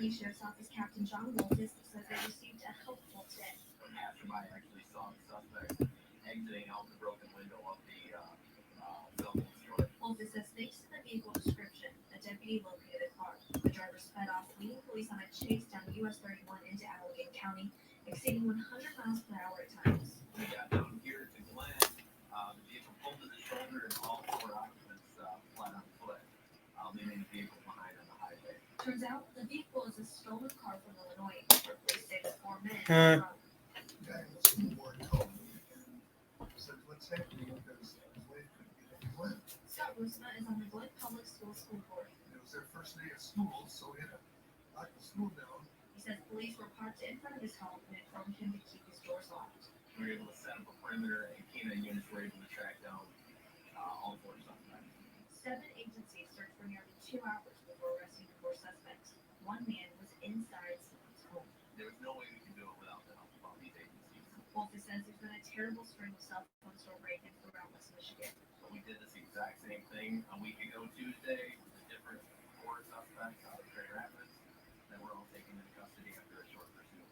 County Sheriff's Office Captain John Woltis says they received a helpful tip. Passerby actually saw the suspect exiting out the broken window of the cell phone store. Woltis says thanks to the vehicle description, a deputy located the car. The driver sped off, leading police on a chase down US 31 into Allegheny County, exceeding 100 miles per hour at times. We got down here to Glen. The vehicle pulled to the shoulder and all four occupants fled on foot, leaving the vehicle behind on the highway. Turns out the vehicle is a stolen car from Illinois, where police say the 4 men were from. Scott Roosma is on the Glen Public School Board. It was their first day of school, so we had to lock the school down. He says police were parked in front of his home and informed him to keep his doors locked. We were able to set up a perimeter, and canine units were able to track down all four suspects. 7 agencies searched for nearly 2 hours before arresting the 4 suspects. One man was inside someone's home. There was no way we could do it without the help of all these agencies. Walter says there's been a terrible string of cell phone store break-ins throughout West Michigan. So we did this exact same thing a week ago Tuesday with a different 4 suspects out of Grand Rapids that were all taken into custody after a short pursuit.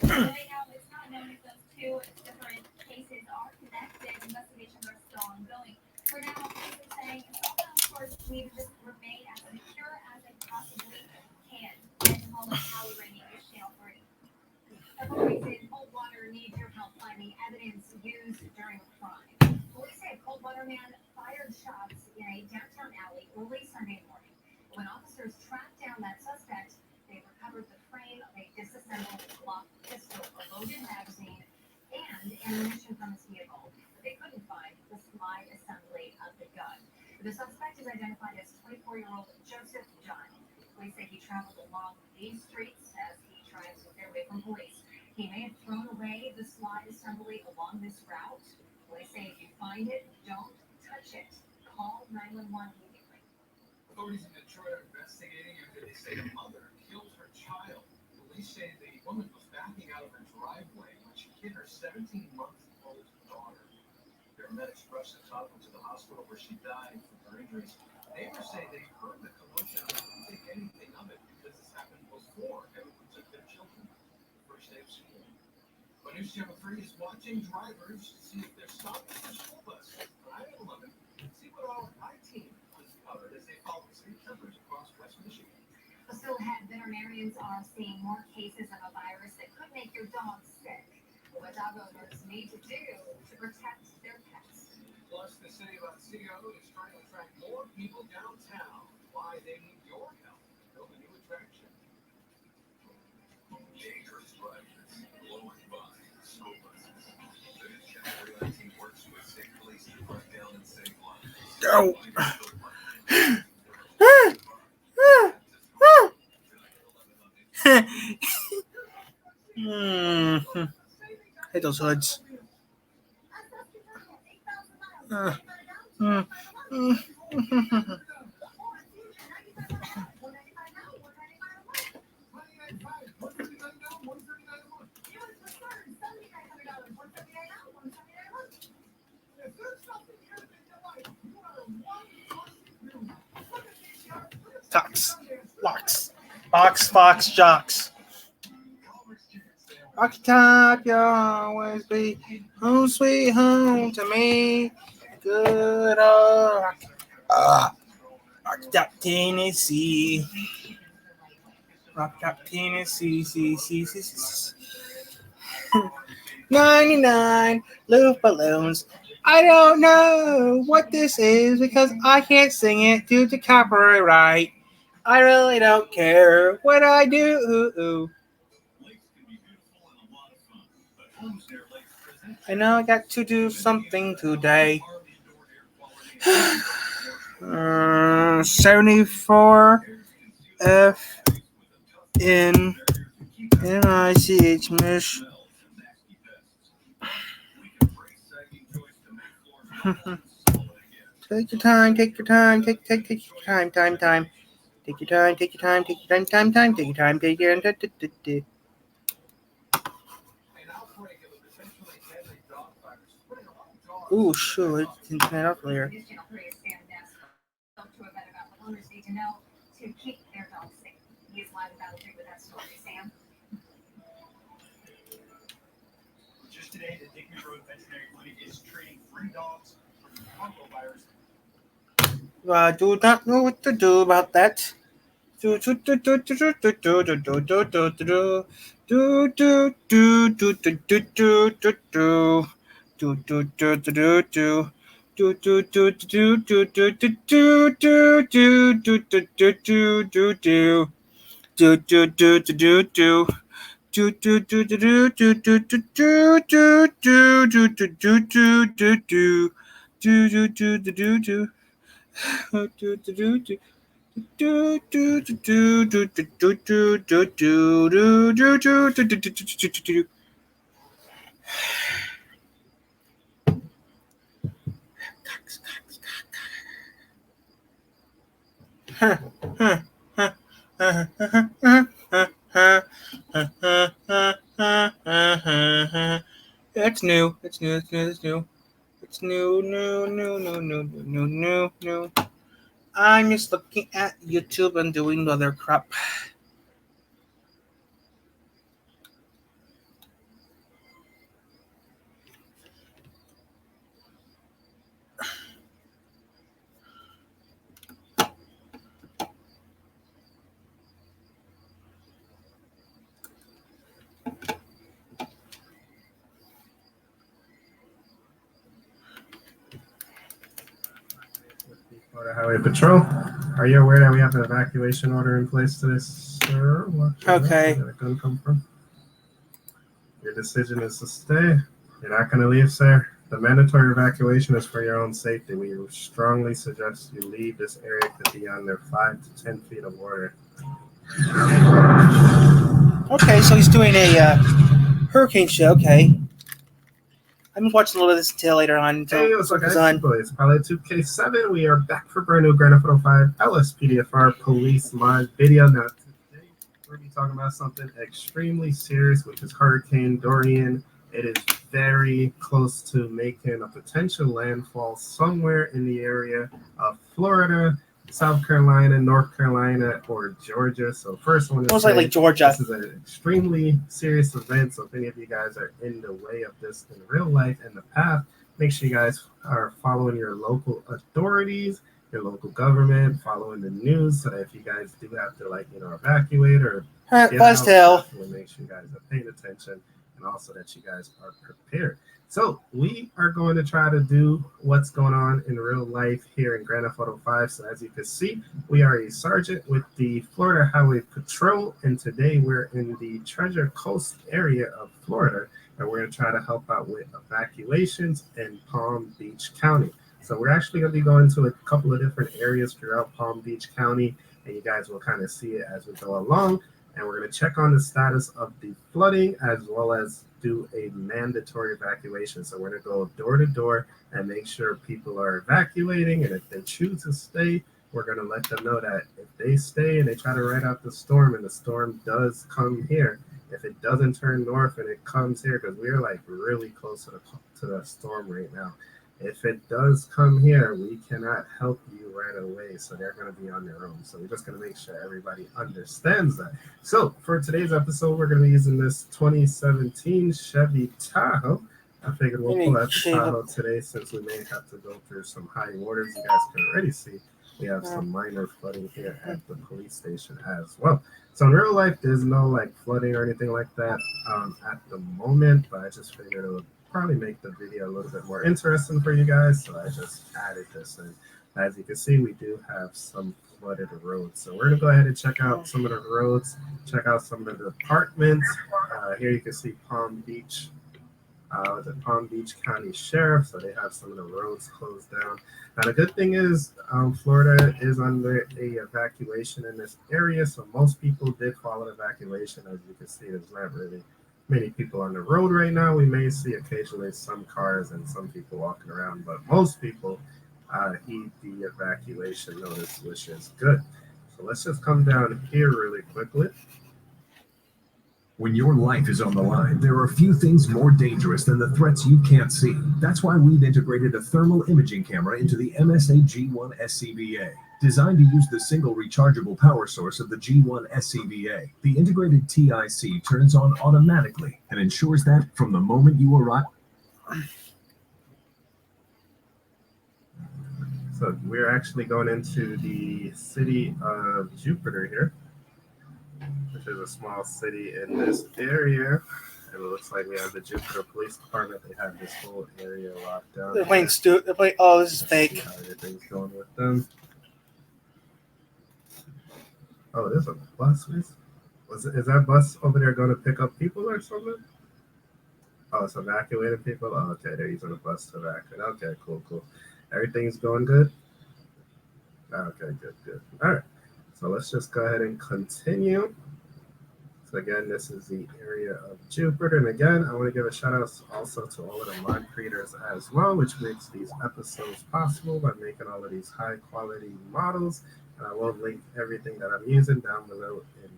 Right now, it's not known if those 2 different cases are connected. Investigations are still ongoing. For now, police are saying it's all down towards need to just remain as secure as they possibly can. And home of Hallie Rainey is jail-free. Authorities in Coldwater need your help finding evidence used during a crime. Police say a Coldwater man fired shots in a downtown alley early Sunday morning. When officers tracked down that suspect, they recovered the frame of a disassembled Glock pistol, a loaded magazine, and ammunition from his vehicle. But they couldn't find the slide assembly of the gun. The suspect is identified as 24-year-old Joseph Dunn. Police say he traveled along these streets as he tried to get away from police. He may have thrown away the slide assembly along this route. Police say if you find it, don't touch it. Call 911 immediately. Authorities in Detroit are investigating after they say the mother killed her child. Police say the woman was backing out of her driveway when she hit her 17-month-old daughter. Paramedics rushed the couple to the hospital where she died from her injuries. Neighbors say they heard the commotion and didn't think anything of it because this happened before everyone took their children the first day of school. But News Channel 3 is watching drivers to see if they're stopping their school buses. 9/11, see what our I-team uncovered as they follow state troopers across West Michigan. Still ahead, veterinarians are seeing more cases of a virus that could make your dog sick. What dog owners need to do to protect their pets. Plus, the city of Otsego is trying to attract more people downtown. Why they need your help to build a new attraction. Dangerous drivers, blowing by school buses. The News Channel 3 team works with state police to run down and save lives. Go. Hate those hoods. Fox, Fox, Fox, Fox, Jocks. Rocky Top, you'll always be home, sweet home to me. Good old Rocky Top, Tennessee. Rocky Top, Tennessee, see. 99 loop balloons. I don't know what this is because I can't sing it due to copyright. I really don't care what I do. I know I got to do something today. 74 F N NICH Mish. Take your time, take your time, take your time. Take your time, take your time, take your time, take your time, take your time. Ooh, shoot, it didn't turn it off earlier. News Channel 3 is Sam Ness spoke to a vet about what owners need to know to to keep their dogs safe. He is live about it with that story, Sam. Just today, the Digby Road Veterinary Clinic is treating 3 dogs for Congo virus. I do not know what to do about that. It's new. It's new. It's new. It's new. It's new. New. I'm just looking at YouTube and doing other crap. Florida Highway Patrol. Are you aware that we have an evacuation order in place today, sir? Okay. Where did that gun come from? Your decision is to stay. You're not going to leave, sir. The mandatory evacuation is for your own safety. We strongly suggest you leave this area to be under 5 to 10 feet of water. Okay, so he's doing a hurricane show. Okay. I'm watching a little bit of this until later on. Hey, what's up, guys? It's Pilot 2K7. We are back for brand new Grand Theft Auto 5 LSPDFR Police Live video. Now, today we're going to be talking about something extremely serious, which is Hurricane Dorian. It is very close to making a potential landfall somewhere in the area of Florida, South Carolina, North Carolina, or Georgia. So first one is most likely Georgia. This is an extremely serious event. So if any of you guys are in the way of this in real life and the path, make sure you guys are following your local authorities, your local government, following the news, so that if you guys do have to evacuate or get out, definitely make sure you guys are paying attention, and also that you guys are prepared. So we are going to try to do what's going on in real life here in Grand Theft Auto 5. So as you can see, we are a sergeant with the Florida Highway Patrol, and today we're in the Treasure Coast area of Florida, and we're going to try to help out with evacuations in Palm Beach County. So we're actually going to be going to a couple of different areas throughout Palm Beach County, and you guys will kind of see it as we go along. And we're going to check on the status of the flooding as well as do a mandatory evacuation. So we're going to go door to door and make sure people are evacuating. And if they choose to stay, we're going to let them know that if they stay and they try to ride out the storm and the storm does come here, if it doesn't turn north and it comes here, because we're like really close to the storm right now. If it does come here, we cannot help you right away. So they're going to be on their own. So we're just going to make sure everybody understands that. So for today's episode, we're going to be using this 2017 Chevy Tahoe. I figured we'll pull out the Tahoe today since we may have to go through some high waters. You guys can already see we have some minor flooding here at the police station as well. So in real life, there's no flooding or anything like that at the moment, but I just figured it would probably make the video a little bit more interesting for you guys, so I just added this in. As you can see, we do have some flooded roads, so we're gonna go ahead and check out some of the roads, check out some of the apartments. Here you can see Palm Beach, the Palm Beach County Sheriff, so they have some of the roads closed down. Now the good thing is Florida is under a evacuation in this area, so most people did follow the evacuation. As you can see, there's not really many people on the road right now. We may see occasionally some cars and some people walking around, but most people heed the evacuation notice, which is good. So let's just come down here really quickly. When your life is on the line, there are few things more dangerous than the threats you can't see. That's why we've integrated a thermal imaging camera into the MSA G1 SCBA. Designed to use the single rechargeable power source of the G1 SCBA, the integrated TIC turns on automatically and ensures that from the moment you arrive. So we're actually going into the city of Jupiter here, which is a small city in this area. And it looks like we have the Jupiter Police Department. They have this whole area locked down. They're playing oh, this is fake. How everything's going with them. Oh, there's a bus. Is that bus over there going to pick up people or something? Oh, it's evacuating people? Oh, okay, they're using a bus to evacuate. Okay, cool. Everything's going good? Okay, good. All right, so let's just go ahead and continue. So again, this is the area of Jupiter. And again, I want to give a shout out also to all of the live creators as well, which makes these episodes possible by making all of these high quality models. And I will link everything that I'm using down below in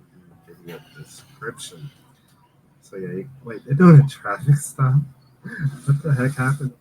the video description. So yeah, wait, they're doing a traffic stop? What the heck happened?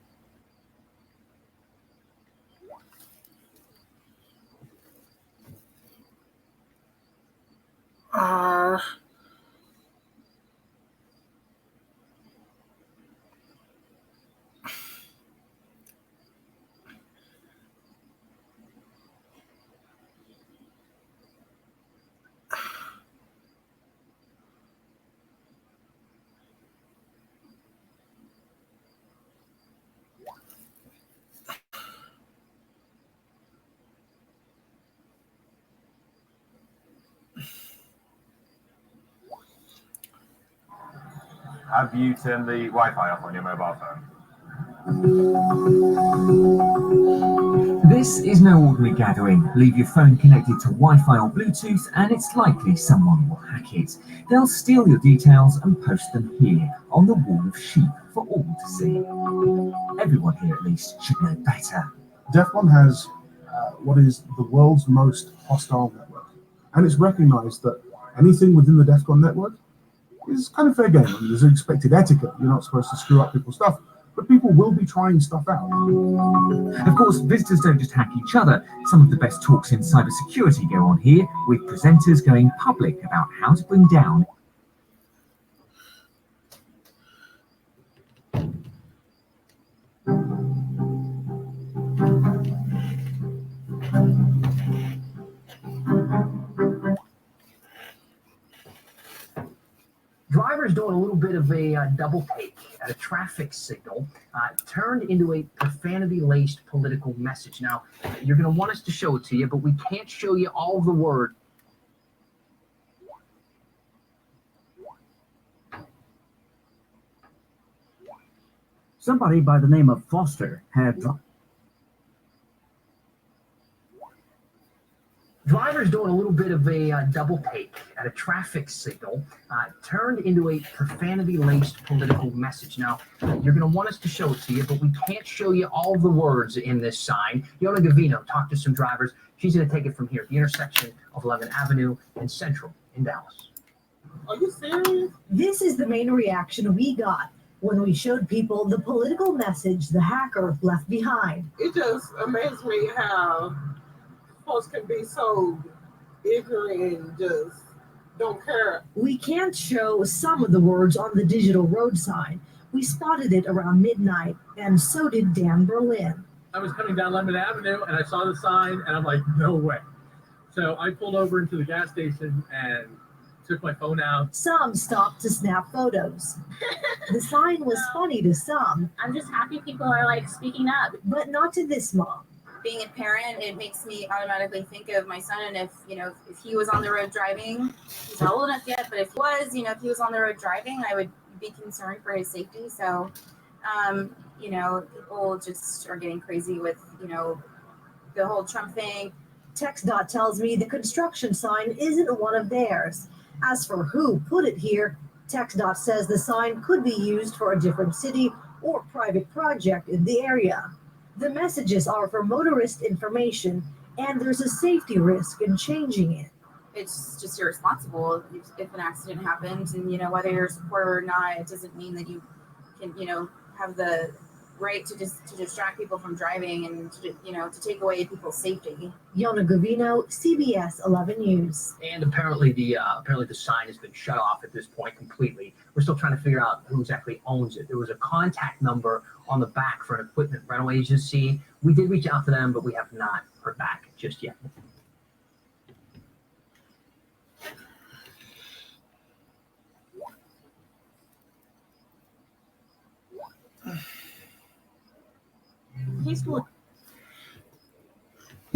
Have you turned the Wi-Fi off on your mobile phone? This is no ordinary gathering. Leave your phone connected to Wi-Fi or Bluetooth and it's likely someone will hack it. They'll steal your details and post them here on the wall of sheep for all to see. Everyone here at least should know better. DEF CON has what is the world's most hostile network. And it's recognized that anything within the DEF CON network is kind of fair game. I mean, there's an expected etiquette. You're not supposed to screw up people's stuff, but people will be trying stuff out. Of course, visitors don't just hack each other. Some of the best talks in cybersecurity go on here, with presenters going public about how to bring down Drivers doing a little bit of a double take at a traffic signal turned into a profanity-laced political message. Now, you're going to want us to show it to you, but we can't show you all the words. Somebody by the name of Foster had... Drivers doing a little bit of a double take at a traffic signal turned into a profanity-laced political message. Now, you're going to want us to show it to you, but we can't show you all the words in this sign. Yona Gavino talked to some drivers. She's going to take it from here at the intersection of 11th Avenue and Central in Dallas. Are you serious? This is the main reaction we got when we showed people the political message the hacker left behind. It just amazes me how folks can be so ignorant and just don't care. We can't show some of the words on the digital road sign. We spotted it around midnight, and so did Dan Berlin. I was coming down 11th Avenue, and I saw the sign, and I'm like, no way. So I pulled over into the gas station and took my phone out. Some stopped to snap photos. The sign was funny to some. I'm just happy people are like speaking up. But not to this mom. Being a parent, it makes me automatically think of my son, and if he was on the road driving, he's not old enough yet, but if he was on the road driving, I would be concerned for his safety. So, people just are getting crazy with, the whole Trump thing. TxDOT tells me the construction sign isn't one of theirs. As for who put it here, TxDOT says the sign could be used for a different city or private project in the area. The messages are for motorist information, and there's a safety risk in changing it. It's just irresponsible if an accident happens, and whether you're a supporter or not, it doesn't mean that you can have the right to distract people from driving and to take away people's safety. Yona Gavino, CBS 11 News. And apparently the sign has been shut off at this point completely. We're still trying to figure out who exactly owns it. There was a contact number on the back for an equipment rental agency. We did reach out to them, but we have not heard back just yet.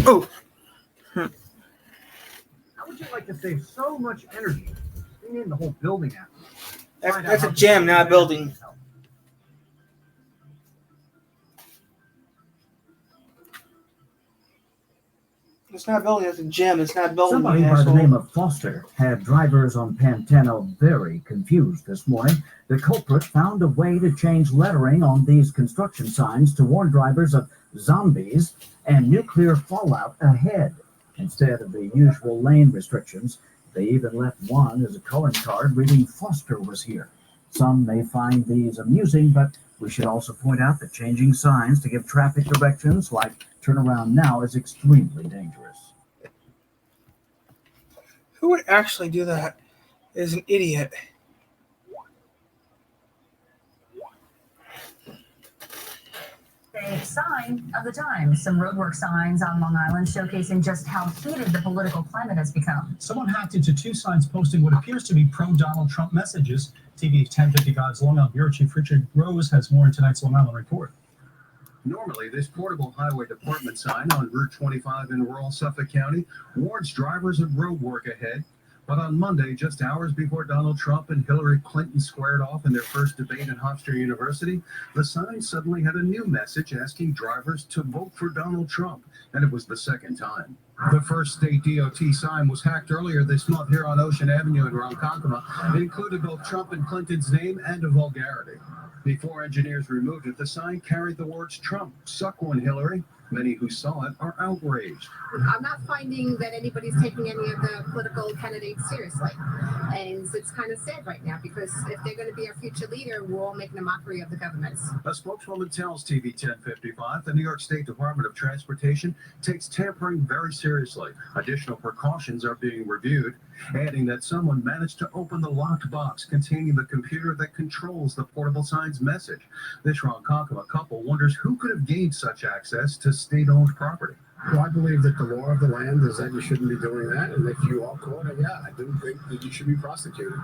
Oh. How would you like to save so much energy? Rename the whole building after. That's a gym, not a building. It's not a building, it's a gym. It's not a building. Somebody by the name of Foster had drivers on Pantano very confused this morning. The culprit found a way to change lettering on these construction signs to warn drivers of zombies and nuclear fallout ahead. Instead of the usual lane restrictions, they even left one as a calling card reading Foster was here. Some may find these amusing, but we should also point out that changing signs to give traffic directions like turn around now is extremely dangerous. Who would actually do that is an idiot. A sign of the times. Some roadwork signs on Long Island showcasing just how heated the political climate has become. Someone hacked into two signs posting what appears to be pro-Donald Trump messages. TV 1055's Long Island Bureau Chief Richard Rose has more in tonight's Long Island Report. Normally, this portable highway department sign on Route 25 in rural Suffolk County warns drivers of road work ahead. But on Monday, just hours before Donald Trump and Hillary Clinton squared off in their first debate at Hofstra University, the sign suddenly had a new message asking drivers to vote for Donald Trump, and it was the second time. The first state DOT sign was hacked earlier this month here on Ocean Avenue in Ronkonkoma. It included both Trump and Clinton's name and a vulgarity. Before engineers removed it, the sign carried the words Trump, suck one, Hillary. Many who saw it are outraged. I'm not finding that anybody's taking any of the political candidates seriously. And it's kind of sad right now because if they're going to be our future leader, we're all making a mockery of the government. A spokeswoman tells TV 1055 the New York State Department of Transportation takes tampering very seriously. Additional precautions are being reviewed, adding that someone managed to open the locked box containing the computer that controls the portable sign's message. This Ronkonkoma couple wonders who could have gained such access to state-owned property. Well, I believe that the law of the land is that you shouldn't be doing that, and if you are caught, I do think that you should be prosecuted.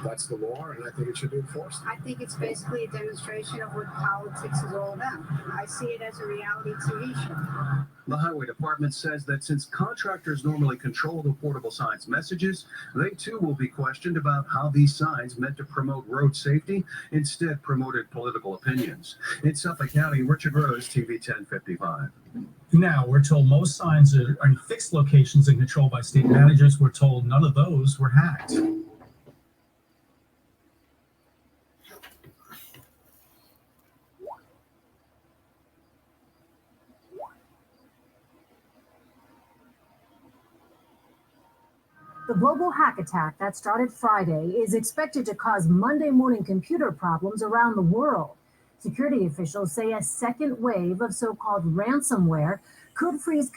That's the law, and I think it should be enforced. I think it's basically a demonstration of what politics is all about. I see it as a reality TV show. The Highway Department says that since contractors normally control the portable signs' messages, they too will be questioned about how these signs meant to promote road safety instead promoted political opinions. In Suffolk County, Richard Rose, TV 1055. Now, we're told most signs are in fixed locations and controlled by state managers. We're told none of those were hacked. The global hack attack that started Friday is expected to cause Monday morning computer problems around the world. Security officials say a second wave of so-called ransomware could freeze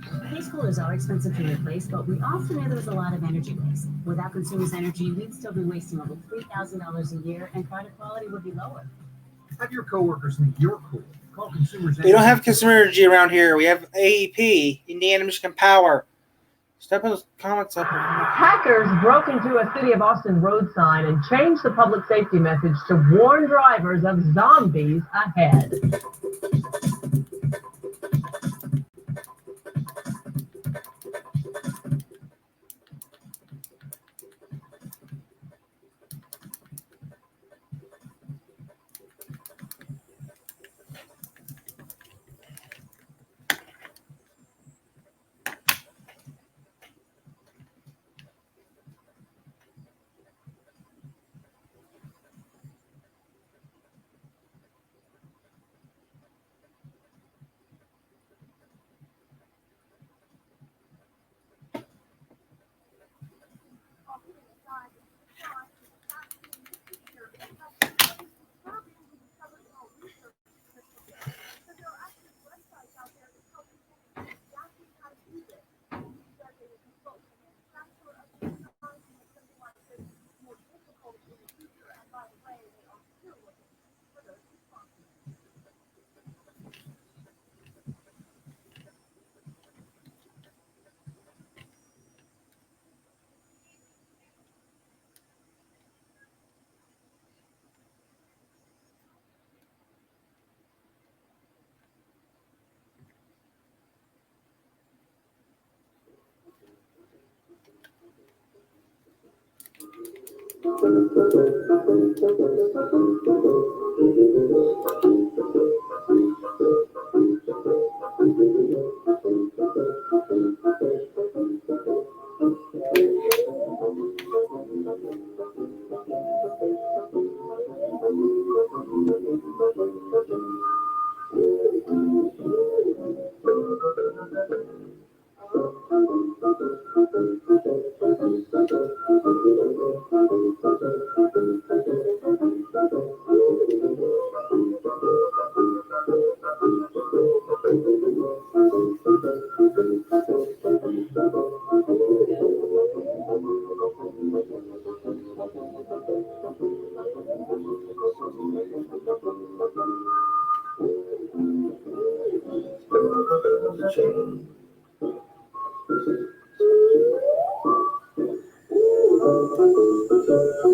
Preschoolers are expensive to replace, but we also know there's a lot of energy waste. Without consumers' energy, we'd still be wasting over $3,000 a year, and product quality would be lower. Have your coworkers think you're cool. Call consumers. We don't have consumer energy around here. We have AEP, Indiana Michigan Power. Step those comments up. Hackers broke into a City of Austin road sign and changed the public safety message to warn drivers of zombies ahead.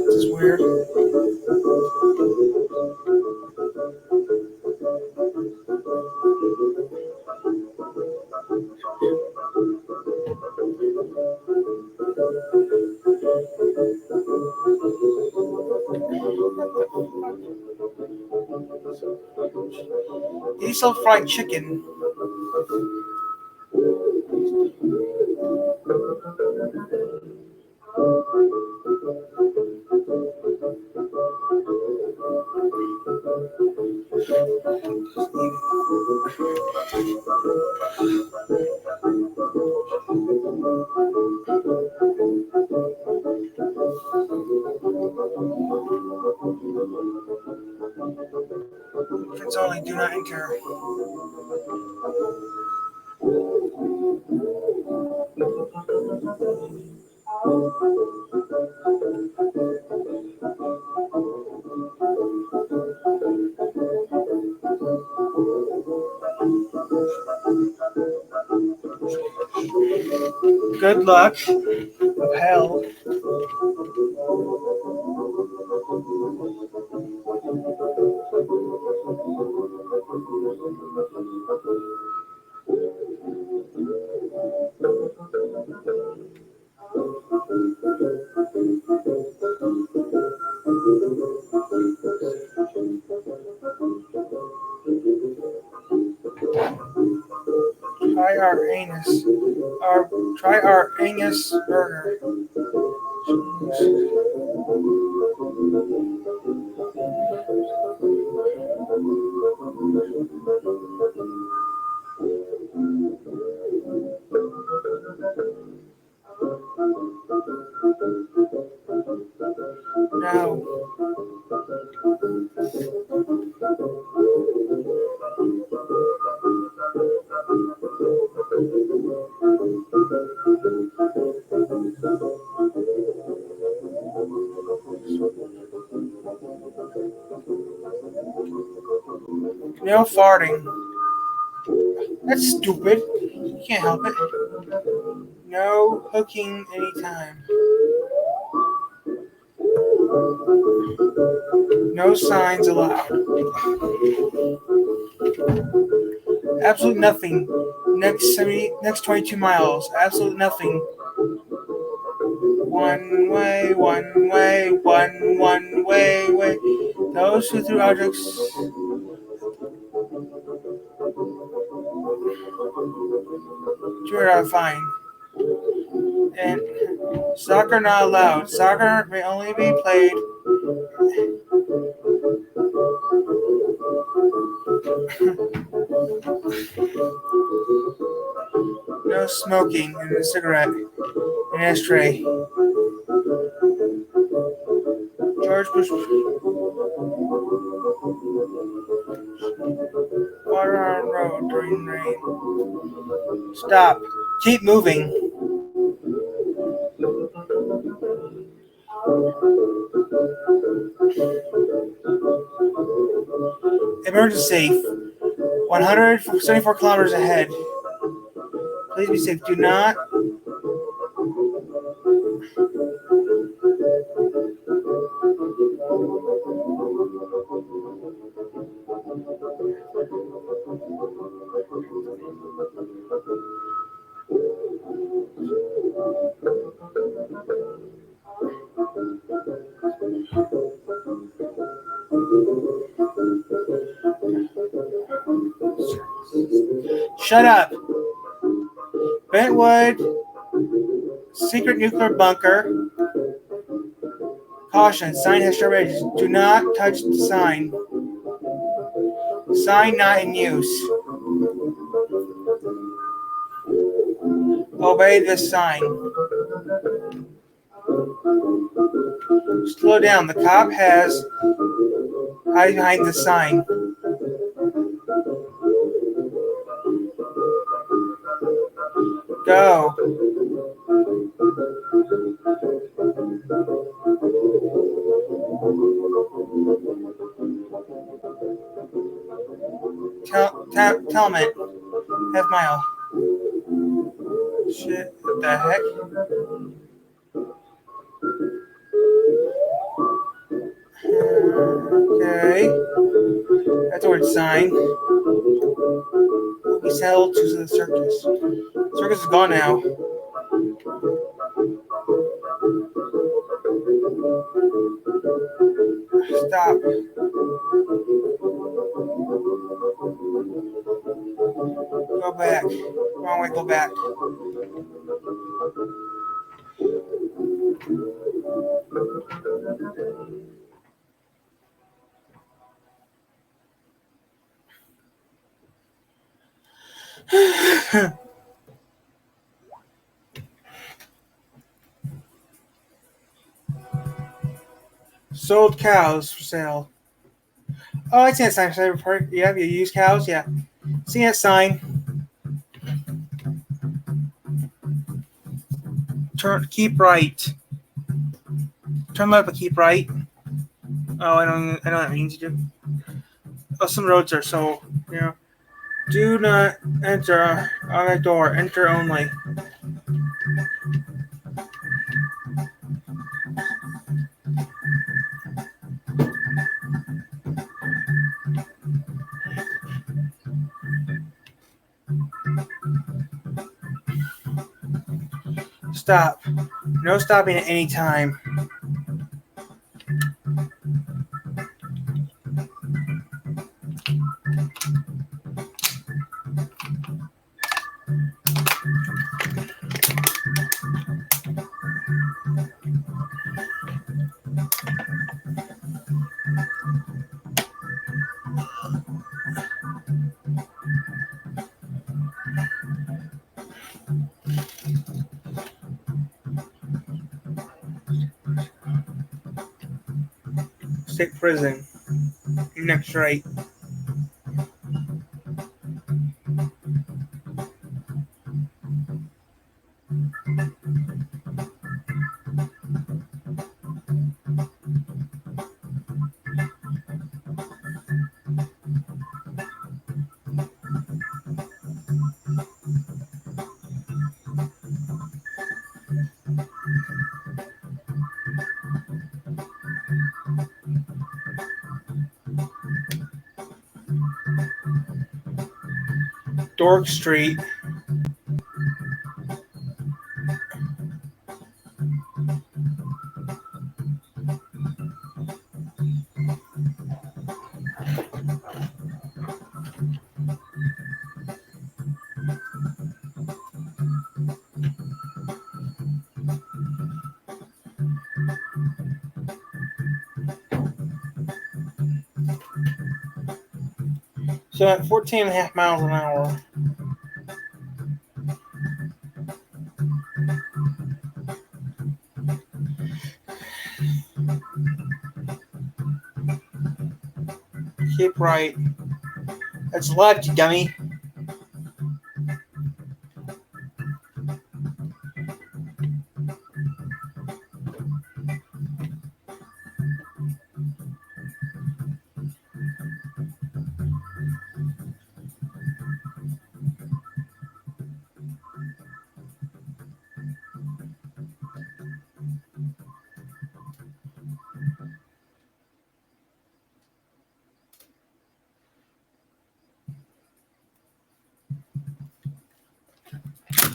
This is weird. They sell fried chicken. Entrance only, do not enter. Good luck. Of hell. Try our anus burger. No. No farting. That's stupid. You can't help it. No hooking anytime. No signs allowed. Absolute nothing. Next 22 miles. Absolute nothing. One way. Those who threw objects. Sure, fine. And soccer not allowed. Soccer may only be played. No smoking in a cigarette. An ashtray. George Bush. Water on road during rain. Stop. Keep moving. Emergency. 174 kilometers ahead. Please be safe. Do not. Shut up. Bentwood, secret nuclear bunker. Caution, sign has sharp edges. Do not touch the sign. Sign not in use. Obey this sign. Slow down. The cop has hide behind the sign. Go. Tell him it. Half mile. Shit, what the heck? Okay. That's a weird sign. We settled to the circus. Circus is gone now. Stop. Go back. Wrong way, go back. Sold cows for sale. Oh, I see that sign. Yeah, you use cows? Yeah. See that sign? Keep right. Turn left, but keep right. Oh, I know what that means. You do. Oh, some roads are so, do not enter on that door. Enter only. Stop. No stopping at any time. State prison. Next right. Dork Street. So at 14.5 miles an hour. Keep right. That's left, you dummy.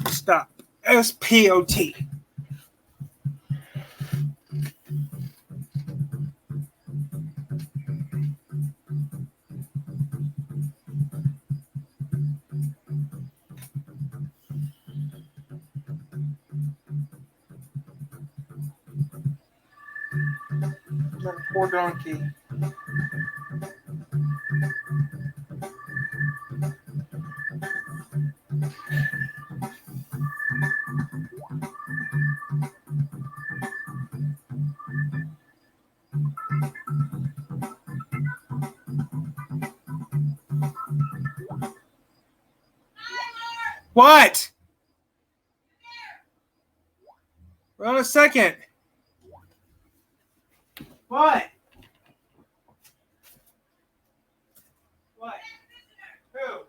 Stop. SPOT. Poor donkey. What? Hold on a second. What? What? Who?